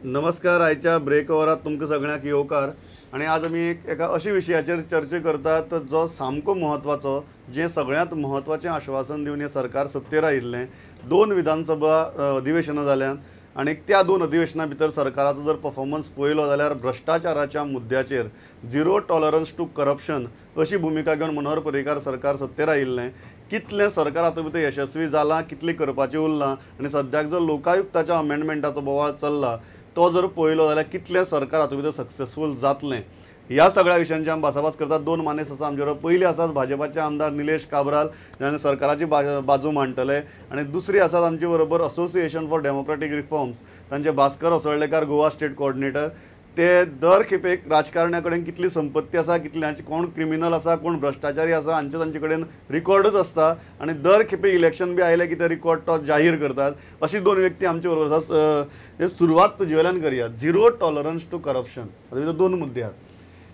नमस्कार. आयच्या ब्रेक ओवरात तुमकां सगळ्यांक येवकार. आणि आज आमी एका अशा विशयाचेर चर्चा करतात जो सामको महत्वाचो, जे सगळ्यांत महत्वाचें आश्वासन दिवन हें सरकार सत्तेर आयिल्लें. 2 विधानसभा अधिवेशनां जाल्यात आणि त्या 2 अधिवेशनां भितर सरकाराचो जर परफॉर्मन्स पळयलो जाल्यार भ्रष्टाचाराच्या मुद्द्याचेर झिरो टॉलरन्स टू करप्शन अशी भुमिका घेवन मनोहर पर्रीकार सरकार सत्तेर आयिल्लें. कितलें सरकार हातूंत भितर यशस्वी जालां, कितलें करपाचें उरलां, आनी सद्याक जो लोकायुक्ताच्या अमेंडमेंटाचो बोवाळ चल्ला तो जर पळयलो जाल्यार कितलें सरकार हातूंत भितर सक्सेसफूल जातलें, ह्या सगळ्या विशयांची आमी भासाभास करतात. 2 मानेस आसा आमचे बरोबर. पयली आसात भाजपाचे आमदार निलेश काब्राल, जे सरकाराची बाजू मांडटले, आणि दुसरी आसात आमचे बरोबर असोसिएशन फॉर डेमोक्रेटीक रिफॉर्म्स, तांचे भास्कर असोळडेकार, गोवा स्टेट कोऑर्डिनेटर. ते दर खेपेक राजकारण्या कडेन कितली संपत्ती आसा, कितल्यांची कोण क्रिमिनल आसा, कोण भ्रष्टाचारी आसा, हांचे तांचे कडेन रिकॉर्डच आसता, आणि दर खेपे इलेक्शन बी आयले की ते रिकॉर्ड तो जाहीर करतात. अशी 2 व्यक्ती आमचे बरोबर आसात. सुरवात तुजे वयल्यान करया. झिरो टॉलरन्स टू करप्शन, हातूंत 2 मुद्दे आहात.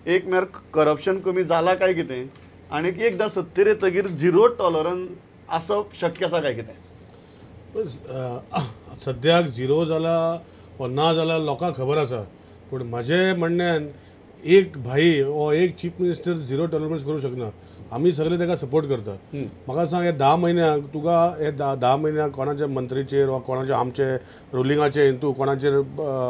एक म्हळ्यार करप्शन कमी जाला काय कितें, आनी एकदां सत्तेर येतकीर झिरो टॉलरन्स आसप शक्य आसा काय कितें? सद्याक झिरो जाला वा ना जाला लोकांक खबर आसा, पूण म्हजें म्हणण्यान एक भाई वो एक चीफ मिनिस्टर झिरो टॉलरन्स करूंक शकना. आमी सगळे ताका सपोर्ट करता. म्हाका सांग, हे 10 म्हयन्याक तुका हे 10 म्हयन्याक कोणाच्या मंत्रीचेर वा कोणाच्या आमचे रुलिंगाचे तूं कोणाचेर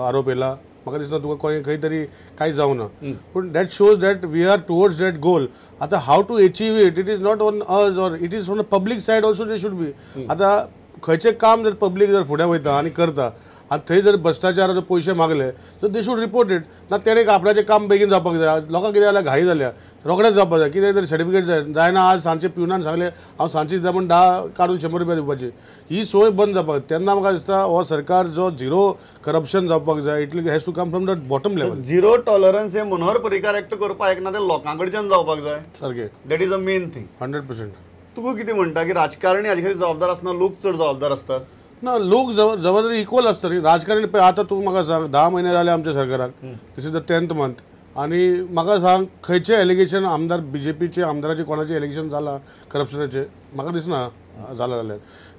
आरोप येयला? म्हाका दिसता तुका खंय तरी कांय जावना. पूण that shows that we are towards that goal. आतां how to achieve it, it is not on us or it is from the public side also they should be. आतां खंयचें काम जर पब्लीक जर फुडें वयता आनी करता आनी थंय जर भ्रष्टाचाराचे पयशे मागले so they should report it. ना तेणें आपणाचें काम बेगीन जावपाक जाय. लोकांक कितें जाल्यार घाई जाल्या, रोखडेंच जावपाक जाय. कितें तरी सर्टिफिकेट जायना. आज सांजचे पिवनान सांगलें हांव सांजची दिता पूण 10 काडून 100 रुपया दिवपाची. ही सोय बंद जावपाक. तेन्ना म्हाका दिसता हो सरकार जो झिरो करप्शन जावपाक जाय, it has to come from the bottom level. Zero tolerance हे मनोहर पर्रीकार एक्ट करपाक येना, ते लोकां कडच्यान जावपाक जाय. सारकें. That is a main thing. 100%. तुका कितें म्हणटा की राजकारणी हाजे खातीर जबाबदार आसना, लोक चड जबाबदार असतात? ना, लोक जबाबदारी इक्वल आसता न्ही. राजकारणी पळय, आतां तूं म्हाका सांग 10 म्हयने जाले आमच्या सरकाराक, दिस इज द 10th मंथ, आनी म्हाका सांग खंयचे एलिगेशन आमदार बीजेपीचे आमदाराचे कोणाचे एलिगेशन जाला करप्शनाचे? म्हाका दिसना जाला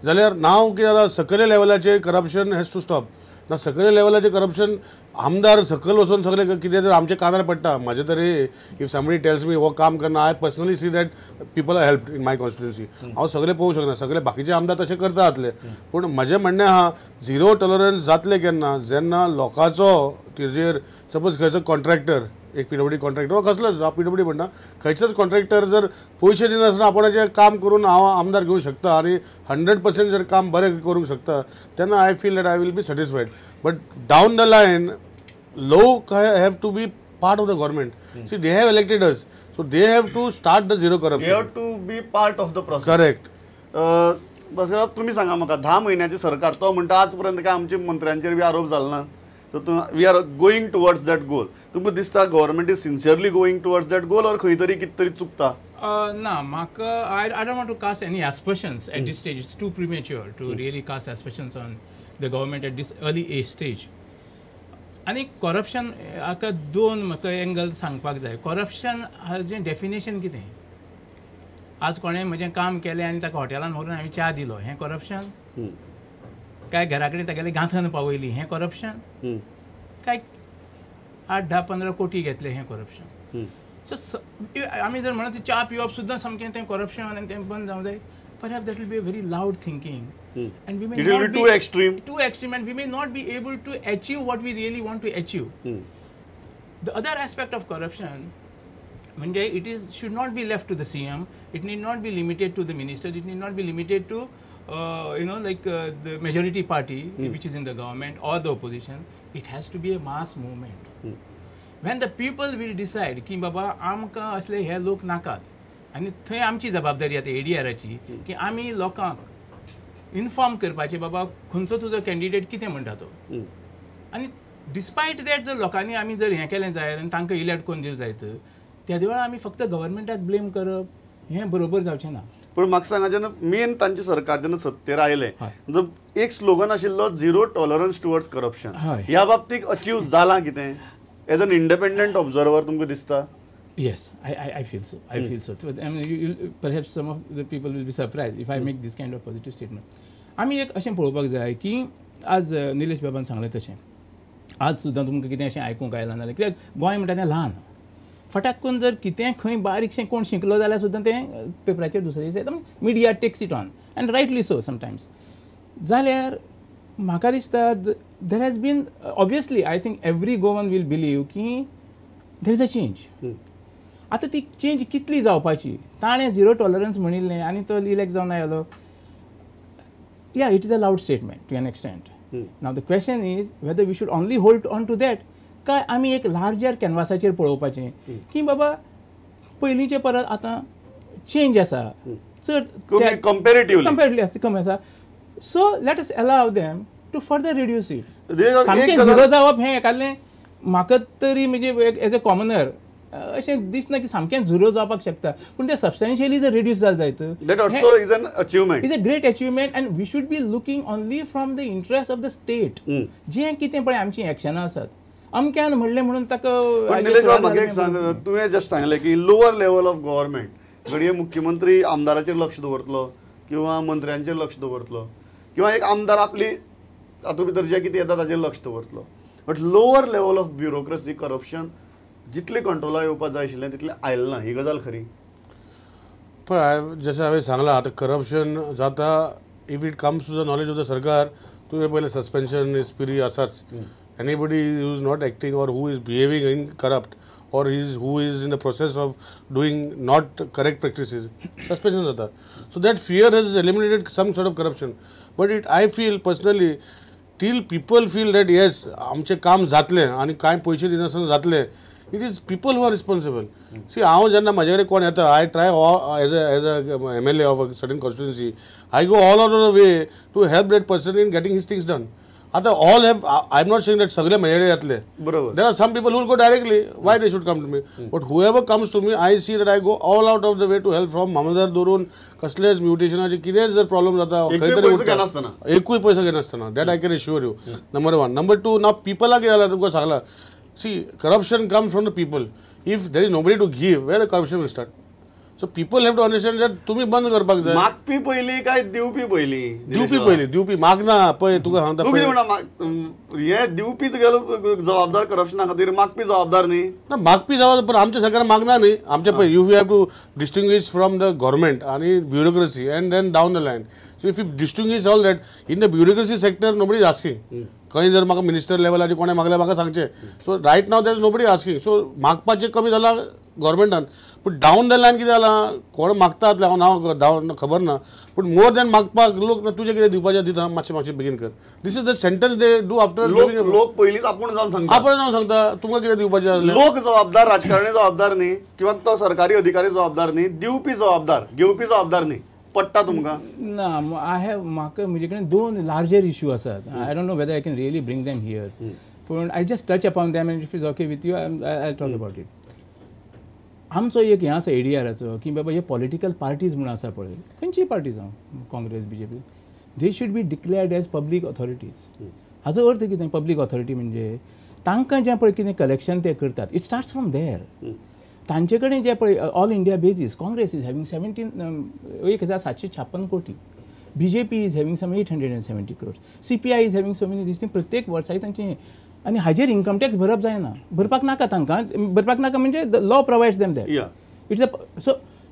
जाल्यार नांव कितें जाता, सकयल्या लेवलाचेर करप्शन हॅज टू स्टॉप. ना, सकयल्या लेवलाचें करप्शन आमदार सकयल वचून सगळे कितें जर आमच्या कानार पडटा. म्हाजे तरी इफ समबडी टेल्स मी हो काम करना, I personally see that people are help in my constituency. हांव सगळे पळोवंक शकना, सगळे बाकीचे आमदार तशें करता जातले. पूण म्हजें म्हणणें आहा, झिरो टॉलरन्स जातलें केन्ना, जेन्ना लोकांचो तेजेर सपोज खंयचो कॉन्ट्रॅक्टर, एक PWD कॉन्ट्रॅक्टर वा कसलोच PWD म्हणटा, खंयचोच कॉन्ट्रॅक्टर जर पयशे दिनासतना आपणाचें काम करून हांव आमदार घेवंक शकता आनी 100% जर काम बरें करूंक शकता, तेन्ना I feel that I will be satisfied. But down the line लोक have to be part of the government. See, they have elected us, so they have to start the zero corruption. They have to be part of the process. Correct. बस तुम्ही सांगा म्हाका, 10 महिन्याचे सरकार तो म्हणटा आजपर्यंत काय आमच्या मंत्र्यांचेर बी आरोप जालो ना. So we are going towards that goal. तुमकां दिसता government is sincerely going towards that goal, और खंय तरी कितें तरी चुकता? ना, म्हाका I don't want to cast any aspersions at this stage. It's too premature to really cast aspersions on the government at this early age stage. आनी corruption हाका 2 म्हाका एंगल सांगपाक जाय. करप्शन हाजें डेफिनेशन कितें? आज कोणें म्हजें काम केलें आनी ताका हॉटेलान व्हरून हांवें च्या दिलो, हें करप्शन? काय घरा कडेन तागेलें गांथन पावयली, हें करप्शन? काय 8, 10, 15 कोटी घेतले, हें करप्शन? सो आमी जर म्हणत च्या पिवप सुद्दां सामकें तें करप्शन आनी तें बंद जावंक जाय, perhaps that will be a very loud thinking, and we may it will not be too extreme, and we may not be able to achieve what we really want to achieve. The other aspect of corruption, it should not be left to the CM. It need not be limited to the ministers. It need not be limited to the majority party which is in the government or the opposition. It has to be a mass movement. When the people will decide की बाबा आमकां असले हे लोक नाकात, आनी थंय आमची जबाबदारी आतां ADRची की आमी लोकांक इन्फॉर्म करपाचें बाबा खंयचो तुजो कॅन्डिडेट कितें म्हणटा तो. आनी डिस्पायट दॅट जर लोकांनी आमी जर हें केलें जायत आनी तांकां इलेक्ट करून दिलें जायत, त्या वेळार आमी फक्त गव्हर्मेंटाक ब्लेम करप हें बरोबर जावचें ना. पण म्हाका सांगा जेन्ना मेन तांचे सरकार जेन्ना सत्तेर आयले जो एक स्लोगन आशिल्लो झिरो टॉलरन्स टुवर्ड्स करप्शन ह्या बाबतीत अचीव जाला कितें एज एन इंडिपेंडंट ऑब्जर्वर तुमकां दिसता? Yes, I feel so. I feel so. I mean, perhaps some of the people will be surprised if I make this kind of positive statement. आमी एक अशें पळोवपाक जाय की आज निलेश बाबान सांगलें तशें आज सुद्दां तुमकां कितें अशें आयकूंक आयलां नाल्यार कित्याक गोंय म्हणटा तें ल्हान फटाक करून जर कितें खंय बारीकशें कोण शिकलो जाल्यार सुद्दां तें पेपराचेर दुसरे दीस येता media takes it on and rightly so sometimes जाल्यार म्हाका दिसता there has been obviously I think every Goan will believe की देर इज अ चेंज आतां ती चेंज कितली जावपाची ताणें झिरो टॉलरन्स म्हणिल्लें आनी तो इलेक्ट जावन आयलो या it is a loud statement to an extent now the question is whether we should only hold on to that काय आमी एक लार्जर कॅनवासाचेर पळोवपाचें की बाबा पयलींचे परत आतां चेंज आसा चड कंपेरेटिवली कमी आसा so let us allow them to further reduce it सामकें झिरो जावप हें एकालें म्हाका तरी म्हणजे एज अ कॉमनर अशें दिसना की सामकें झिरो जावपाक शकता पूण तें सबस्टेन्शियली जर रिड्यूस जालें जायत that also is an achievement is a great achievement and we should be looking only from the interest of the state जें कितें पळय आमचीं एक्शनां आसात अमक्यान म्हणलें म्हणून ताका निलेश बाब म्हाका एक सांग तुवें जस्ट सांगलें की लोवर लेवल ऑफ गव्हर्मेंट घडये मुख्यमंत्री आमदाराचेर लक्ष दवरतलो किंवा मंत्र्यांचेर लक्ष दवरतलो किंवा एक आमदार आपली हातूंत भितर जें कितें येता ताचेर लक्ष दवरतलो but lower level of bureaucracy corruption जितले कंट्रोला येवपाक जाय आशिल्लें तितलें आयलें ना ही गजाल खरी पण जशें हांवें सांगलां आतां करप्शन जाता if it comes to the knowledge of the सरकार तुवें पयलें सस्पेन्शन स्पिरी आसाच anybody who is not acting or who is behaving in corrupt or who is in the process of doing not correct practices suspension jata so that fear has eliminated some sort of corruption but I feel personally till people feel that yes amche काम जातलें आणि काय पैसे दिनासतना जातलें it is people who are responsible see हांव जेन्ना म्हजे कडेन कोण येता I try as a MLA of a certain constituency I go all out of the way to help that person in getting his things done आता all have I'm not saying that सगळे माझ्याकडे येतले बरोबर there are some people who will go directly why they should come to me but whoever comes to me I see that I go all out of the way to help from मामलदार धरून कसलेच म्युटेशनाचे कितेंच जर problem जाता खंय तरी एकूय पैसो घेनासतना that I can assure you number 1 number 2 now people कितें जालां तुमकां सांगलां see corruption comes from the people if there is nobody to give where the corruption will start so people have to understand that तुम्ही बंद करपाक जाय मागपी पयली काय दिवपी पयली दिवपी मागना पळय तुका सांगता तूं कितें म्हणा हे दिवपीच गेलो जबाबदार करप्शना खातीर मागपी जबाबदार न्ही ना मागपी जबाबदार पण आमच्या सरकार मागना न्ही आमचे पळय you have to distinguish from the government आणि bureaucracy and then down the line so if you distinguish all that in the bureaucracy sector nobody is asking खंय जर म्हाका मिनिस्टर लेवलाचे कोणें मागलें म्हाका सांगचें so right now there is nobody asking so मागपाचें कमी जालां गव्हर्मेंटान पूण डावन द लायन कितें जालां कोण मागतात हांव नांव खबर ना पूण मोर दॅन मागपाक लोक तुजें कितें दिवपाचें दिता मातशें बेगीन कर this is the sentence they do after लोक पयलींच आपूण जावन सांगता तुमकां कितें दिवपाचें लोक जबाबदार राजकारणी जबाबदार न्ही किंवा तो सरकारी अधिकारी जबाबदार न्ही दिवपी जबाबदार घेवपी जबाबदार न्ही पडटा तुमकां ना म्हाका म्हजे कडेन 2 लार्जर इश्यू आसात I don't know whether I can really bring them here पूण I just touch upon them and if is okay with you I talk about it आमचो एक हें आसा एडीआराचो की बाबा हे पॉलिटिकल पार्टीज म्हणून आसा पळय खंयचीय पार्टी जावं Congress BJP they should be declared as public authorities हाचो अर्थ कितें पब्लीक ऑथॉरिटी म्हणजे तांकां जें पळय कितें कलेक्शन ते करतात इट स्टार्ट्स फ्रॉम देर तांचे कडेन जे पळय all India basis Congress is having 17,756 कोटी BJP is having some 870 crores CPI is having so many this thing प्रत्येक वर्साक तांचें आनी हाजेर इन्कम टॅक्स भरप जायना भरपाक नाका तांकां भरपाक नाका म्हणजे the law provides them that it's a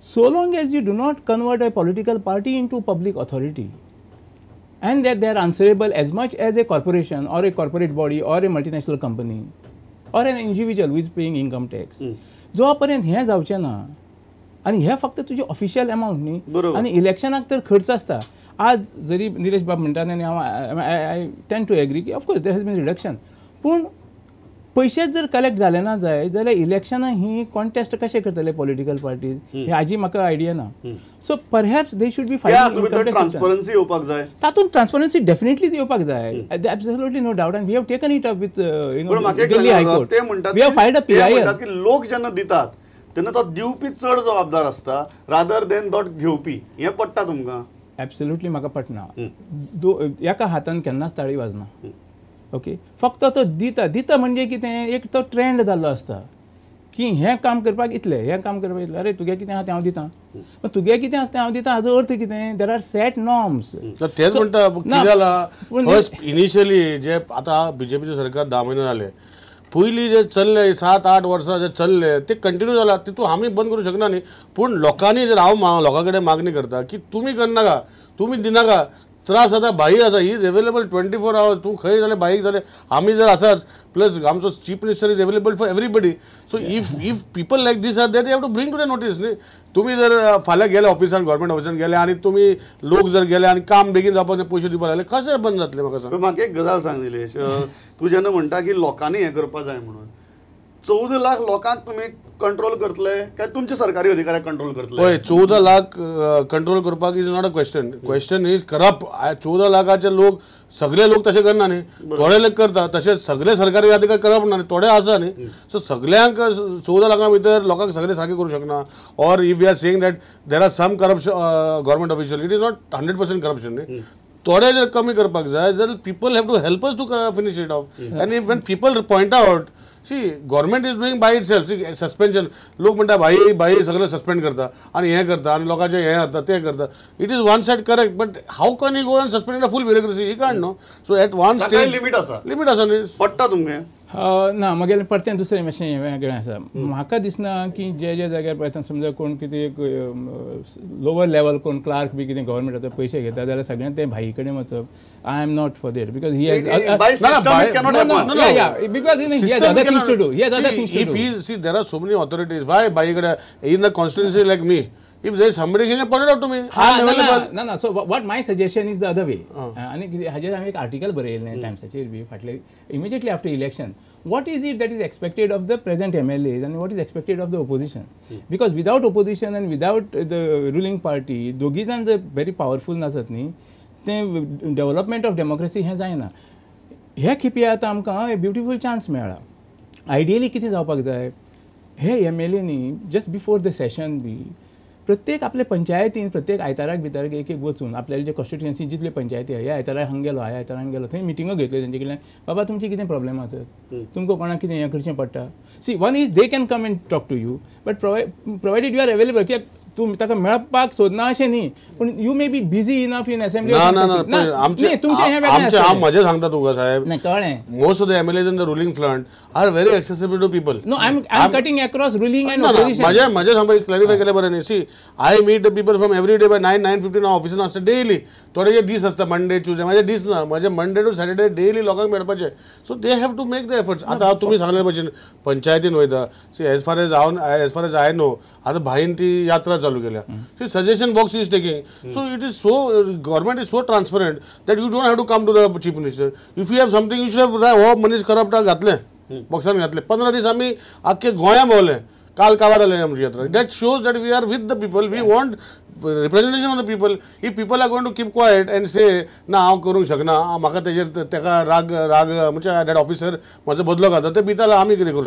so long as you do not convert a political party into public authority and that they are answerable as much as a corporation or a corporate body or a multinational company or an individual who is paying income tax जो पर्यंत हें जावचें ना आनी हें फक्त तुजें official amount न्ही आनी इलेक्शनाक तर खर्च आसता आज जरी निलेश बाब म्हणटात आनी हांव आय टेंड टू एग्री की of course there has been reduction पूण पयशेच जर कलेक्ट जाले ना जाय जाल्यार इलेक्शनां ही कॉन्टेस्ट कशें करतले पॉलिटिकल पार्टीज हे हाजी म्हाका आयडिया ना so perhaps they should be transparency येवपाक जाय तातूंत ट्रान्सपरन्सी डेफिनेटली येवपाक जाय absolutely no doubt and we have taken it up with Delhi high court we have filed a PIL लोक जेन्ना दितात तेन्ना तो दिवपी चड जबाबदार आसता रादर देन तो घेवपी. हें पडटा तुमकां? एब्सोल्युटली म्हाका पटना. एका हातान केन्नाच ताळी वाजना. ओके, फक्त तो दिता म्हणजे कितें, एक तो ट्रेंड जाल्लो आसता की हें काम करपाक इतलें, हें काम करपाक इतलें, अरे तुगे कितें आसा तें हांव दितां. पण तुगे कितें आसा तें हांव दितां हाजो अर्थ कितें, देर आर सेट नॉर्म्स. तेच म्हणटा कितें जालां, फर्स्ट इनिशियली जे आतां बीजेपीचे सरकार 10 महिने जाले, पयलीं जे चल्ले 7-8 वर्सां जे चल्ले ते कंटिन्यू जाला, तितून आमी बंद करूं शकना न्ही. पूण लोकांनी जर हांव लोकां कडेन मागणी करता की तुमी करनाका, तुमी दिनाका, त्रास जाता. भाई आसा, ही इज अवेलेबल 24 hours. तूं खंय जाल्यार बाईक जाल्यार आमी जर आसाच, प्लस आमचो chief minister is available for everybody. So if people like this are there, you have to bring to the notice न्ही. तुमी जर फाल्यां गेले ऑफिसान, गव्हर्मेंट ऑफिसान गेले आनी तुमी लोक जर गेले आनी काम बेगीन जावपाक पयशे दिवपाक लागले, कशें बंद जातलें म्हाका सांग. म्हाका एक गजाल सांग निलेश, तूं जेन्ना म्हणटा की लोकांनी हें करपा जाय म्हणून, 14 लाख लोकांक तुमी कंट्रोल करतले काय तुमचे सरकारी अधिकाऱ्याक कंट्रोल करतले? पळय, 14 लाख कंट्रोल करपाक is not a question. Question is करप. 14 लाखाचे लोक, सगळे लोक तशें करना न्ही, थोडे लोक करता. तशें सगळे सरकारी अधिकारी करप ना न्ही, थोडे आसा न्ही. सो सगळ्यांक 14 लाखां भितर लोकांक सगळे सारखे करूं शकना. Or if we are saying that there are some corruption government official, it is not 100% corruption न्ही. थोडे जर कमी करपाक जाय जाल्यार people have to help us to finish it off. And if when people point out, see government is doing by itself. See suspension, लोक म्हणटा भाई सगळं सस्पेंड करता आणि हें करता आणि लोकांचे हें जाता तें करता. It is one side correct, but how can you go and suspend the full bureaucracy? He can't no. So at one stage limit आसा न्ही. पडटा तुमगे? ना, म्हगेलें परतें दुसरें मातशें वेगळें आसा. म्हाका दिसना की जे जाग्यार पळयता, समजा कोण कितें एक लोवर लेवल कोण क्लार्क बी कितें गव्हर्मेंटाचे पयशे घेता जाल्यार सगळ्यांक ते भाई कडेन वचप, I am not for that. Because he has other things to do. See, there are so many authorities. Why Bayagada in the constituency like me? If there is somebody, can you point it out to me? I am available. No. So what my suggestion is the other way. आणि हाजेर हांवें एक article बरयल्लें टायम्साचेर बी फाटले, immediately after election. What is it that is expected of the present MLAs and what is expected of the opposition? Because without opposition and without the ruling party, दोगी जाण जर very powerful नासत न्ही, तें development of democracy हें जायना. हे खेपे आतां आमकां एक ब्युटिफूल चान्स मेळ्ळा. आयडियली कितें जावपाक जाय, हे MLAनी जस्ट बिफोर द सेशन बी प्रत्येक आपल्या पंचायतीन प्रत्येक आयताराक भितर एक वचून आपल्याले जे कॉन्स्टिट्युएन्सी जितले पंचायती ह्या आयताराक हांगा गेलो, ह्या आयताराक गेलो, थंय मिटिंगो घेतल्यो तेंचे कडल्यान. बाबा तुमची कितें प्रॉब्लेम आसत, तुमकां कोणाक कितें हें करचें पडटा. See one is they can come and talk to you, but provided you are available. कित्याक तूं ताका मेळपाक सोदना अशें न्ही, पूण you may be busy enough in assembly. हांव म्हजें सांगता तुका साहेब, कळ्ळें. Most of the MLAs in the ruling front are very accessible to people. No, I am cutting across ruling and opposition. म्हजें सांगपाक क्लॅरिफाय केलें बरें न्ही. See I meet the people from every day by 9:15 हांव ऑफिसान आसता daily. थोडे जे दीस आसता मंडे ट्युजडे, म्हाजे दीस ना, म्हाजे मंडे टू सॅटर्डे डेली लोकांक मेळपाचें. So they have to make the efforts. आतां तुमी सांगले भशेन पंचायतीन वयता. See as far as I know, आतां भाईन ती यात्रा चालू केल्या. See suggestion box is taking. So it is so, government is so transparent that you don't have to come to the chief minister. If you have something you should have, हो मनीस करप्टाक घातलें बॉक्सान घातले. 15 दीस आमी आख्खे गोंया भोंवले. काल काबार जालें आमची यात्रा. That shows that we are with the people. We want representation of the people. If people are going to keep quiet and say ना हांव करूंक शकना, म्हाका तेजेर तेका राग म्हणजे दॅट ऑफिसर म्हजो बदलो घालता, ते भिताला आमी कितें करूं.